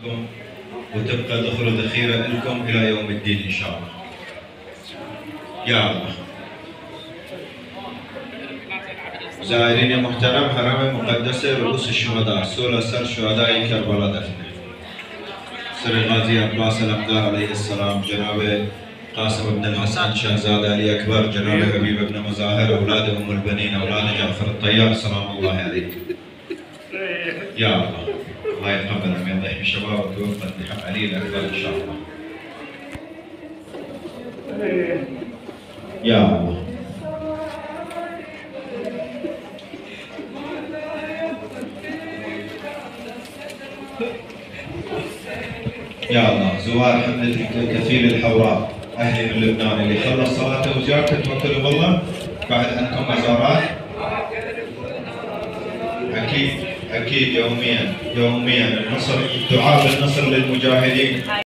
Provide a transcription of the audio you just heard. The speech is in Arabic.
لكم وتبقى ذخيرة لكم إلى يوم الدين إن شاء الله. يا الله. زائرين المحترم، حرم المقدس رؤوس الشهداء، سورة سر شهداء كربلاء دفنه. سر غازي عباس الأمدار عليه السلام، جناب قاسم بن الحسن شهزاد علي أكبر، جناب حبيب بن مظاهر، أولاد أم البنين، أولاد جعفر الطيار، سلام الله عليكم. يا الله. الله يتقبل من ضحي الشباب وتوفق بحق علي الأكبر إن شاء الله. يا الله. يا الله. زوار حملة كفيل الحوراء، أهلي من لبنان اللي خلص صلاته وزيارته توكلوا بالله، بعد عندكم مزارات؟ أكيد يوميا النصر، دعاء بالنصر للمجاهدين.